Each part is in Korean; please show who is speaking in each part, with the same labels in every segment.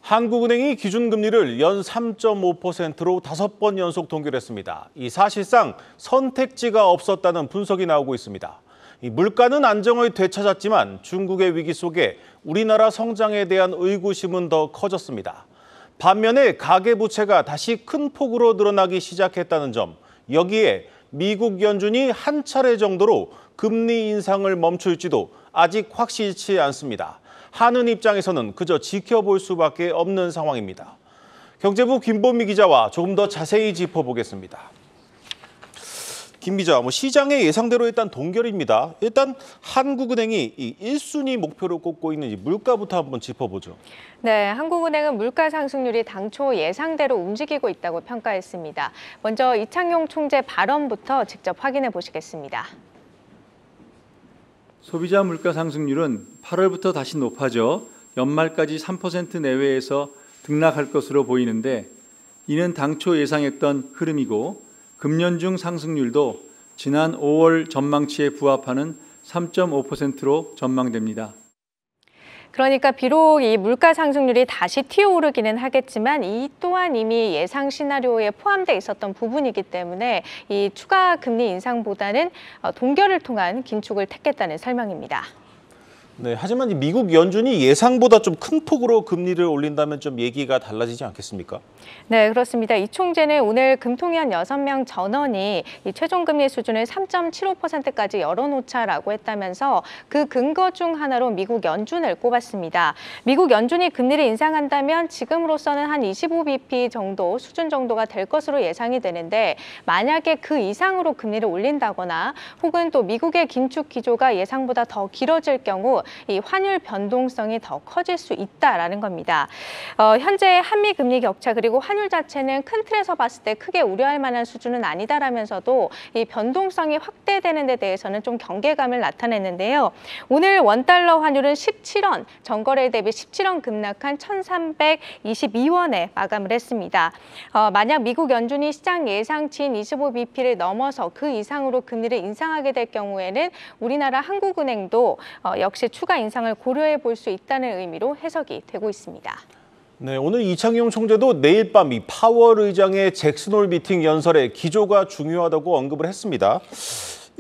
Speaker 1: 한국은행이 기준금리를 연 3.5%로 5번 연속 동결했습니다. 이 사실상 선택지가 없었다는 분석이 나오고 있습니다. 이 물가는 안정을 되찾았지만 중국의 위기 속에 우리나라 성장에 대한 의구심은 더 커졌습니다. 반면에 가계부채가 다시 큰 폭으로 늘어나기 시작했다는 점, 여기에 미국 연준이 한 차례 정도로 금리 인상을 멈출지도 아직 확실치 않습니다. 하는 입장에서는 그저 지켜볼 수밖에 없는 상황입니다. 경제부 김보미 기자와 조금 더 자세히 짚어보겠습니다. 김 기자, 시장의 예상대로 일단 동결입니다. 일단 한국은행이 이 1순위 목표로 꼽고 있는 이 물가부터 한번 짚어보죠.
Speaker 2: 네, 한국은행은 물가 상승률이 당초 예상대로 움직이고 있다고 평가했습니다. 먼저 이창용 총재 발언부터 직접 확인해 보시겠습니다.
Speaker 3: 소비자 물가 상승률은 8월부터 다시 높아져 연말까지 3% 내외에서 등락할 것으로 보이는데, 이는 당초 예상했던 흐름이고 금년 중 상승률도 지난 5월 전망치에 부합하는 3.5%로 전망됩니다.
Speaker 2: 그러니까 비록 이 물가 상승률이 다시 튀어오르기는 하겠지만 이 또한 이미 예상 시나리오에 포함돼 있었던 부분이기 때문에 이 추가 금리 인상보다는 동결을 통한 긴축을 택했다는 설명입니다.
Speaker 1: 네, 하지만 미국 연준이 예상보다 좀 큰 폭으로 금리를 올린다면 좀 얘기가 달라지지 않겠습니까?
Speaker 2: 네, 그렇습니다. 이 총재는 오늘 금통위원 6명 전원이 이 최종금리 수준을 3.75%까지 열어놓자라고 했다면서 그 근거 중 하나로 미국 연준을 꼽았습니다. 미국 연준이 금리를 인상한다면 지금으로서는 한 25bp 정도 수준 정도가 될 것으로 예상이 되는데, 만약에 그 이상으로 금리를 올린다거나 혹은 또 미국의 긴축 기조가 예상보다 더 길어질 경우 이 환율 변동성이 더 커질 수 있다라는 겁니다. 현재 한미 금리 격차 그리고 환율 자체는 큰 틀에서 봤을 때 크게 우려할 만한 수준은 아니다라면서도 이 변동성이 확대되는 데 대해서는 좀 경계감을 나타냈는데요. 오늘 원달러 환율은 17원, 전거래 대비 17원 급락한 1,322원에 마감을 했습니다. 만약 미국 연준이 시장 예상치인 25bp를 넘어서 그 이상으로 금리를 인상하게 될 경우에는 우리나라 한국은행도 역시 추가 인상을 고려해 볼 수 있다는 의미로 해석이 되고 있습니다.
Speaker 1: 네, 오늘 이창용 총재도 내일 밤 이 파월 의장의 잭슨홀 미팅 연설에 기조가 중요하다고 언급을 했습니다.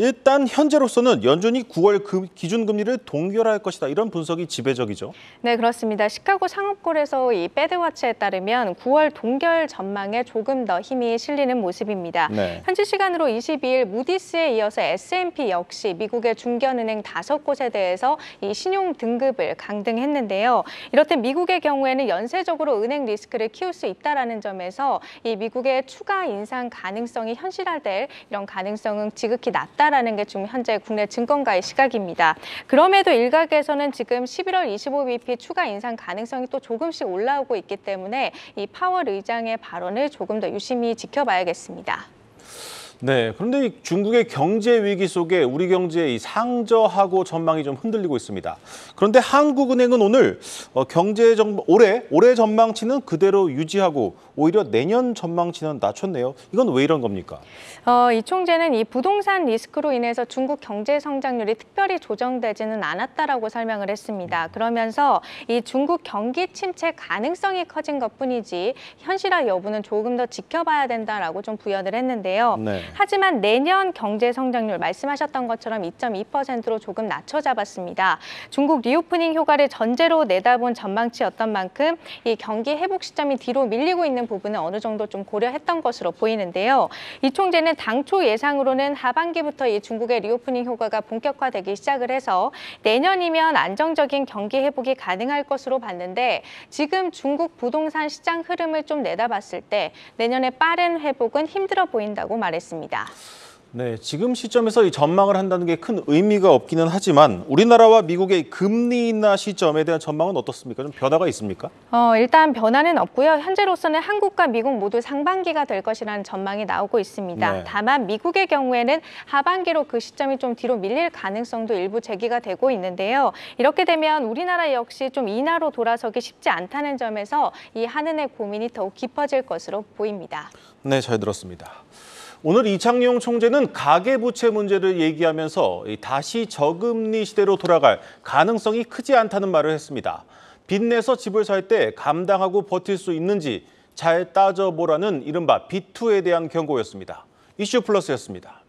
Speaker 1: 일단 현재로서는 연준이 9월 기준금리를 동결할 것이다, 이런 분석이 지배적이죠.
Speaker 2: 네, 그렇습니다. 시카고 상업골에서 이 배드워치에 따르면 9월 동결 전망에 조금 더 힘이 실리는 모습입니다.
Speaker 1: 네.
Speaker 2: 현지 시간으로 22일 무디스에 이어서 S&P 역시 미국의 중견은행 5곳에 대해서 이 신용 등급을 강등했는데요. 이렇듯 미국의 경우에는 연쇄적으로 은행 리스크를 키울 수 있다는 점에서 이 미국의 추가 인상 가능성이 현실화될 이런 가능성은 지극히 낮다라는 게 지금 현재 국내 증권가의 시각입니다. 그럼에도 일각에서는 지금 11월 25bp 추가 인상 가능성이 또 조금씩 올라오고 있기 때문에 이 파월 의장의 발언을 조금 더 유심히 지켜봐야겠습니다.
Speaker 1: 네, 그런데 중국의 경제 위기 속에 우리 경제의 상저하고 전망이 좀 흔들리고 있습니다. 그런데 한국은행은 오늘 올해 전망치는 그대로 유지하고 오히려 내년 전망치는 낮췄네요. 이건 왜 이런 겁니까?
Speaker 2: 이 총재는 이 부동산 리스크로 인해서 중국 경제 성장률이 특별히 조정되지는 않았다라고 설명을 했습니다. 그러면서 이 중국 경기 침체 가능성이 커진 것뿐이지 현실화 여부는 조금 더 지켜봐야 된다라고 좀 부연을 했는데요.
Speaker 1: 네.
Speaker 2: 하지만 내년 경제 성장률 말씀하셨던 것처럼 2.2%로 조금 낮춰 잡았습니다. 중국 리오프닝 효과를 전제로 내다본 전망치였던 만큼 이 경기 회복 시점이 뒤로 밀리고 있는 부분은 어느 정도 좀 고려했던 것으로 보이는데요. 이 총재는 당초 예상으로는 하반기부터 이 중국의 리오프닝 효과가 본격화되기 시작을 해서 내년이면 안정적인 경기 회복이 가능할 것으로 봤는데, 지금 중국 부동산 시장 흐름을 좀 내다봤을 때 내년에 빠른 회복은 힘들어 보인다고 말했습니다.
Speaker 1: 네, 지금 시점에서 이 전망을 한다는 게 큰 의미가 없기는 하지만 우리나라와 미국의 금리 인하 시점에 대한 전망은 어떻습니까? 좀 변화가 있습니까?
Speaker 2: 일단 변화는 없고요. 현재로서는 한국과 미국 모두 상반기가 될 것이라는 전망이 나오고 있습니다.
Speaker 1: 네.
Speaker 2: 다만 미국의 경우에는 하반기로 그 시점이 좀 뒤로 밀릴 가능성도 일부 제기가 되고 있는데요. 이렇게 되면 우리나라 역시 좀 인하로 돌아서기 쉽지 않다는 점에서 이 한은의 고민이 더욱 깊어질 것으로 보입니다.
Speaker 1: 네, 잘 들었습니다. 오늘 이창용 총재는 가계부채 문제를 얘기하면서 다시 저금리 시대로 돌아갈 가능성이 크지 않다는 말을 했습니다. 빚내서 집을 살 때 감당하고 버틸 수 있는지 잘 따져보라는 이른바 B2에 대한 경고였습니다. 이슈 플러스였습니다.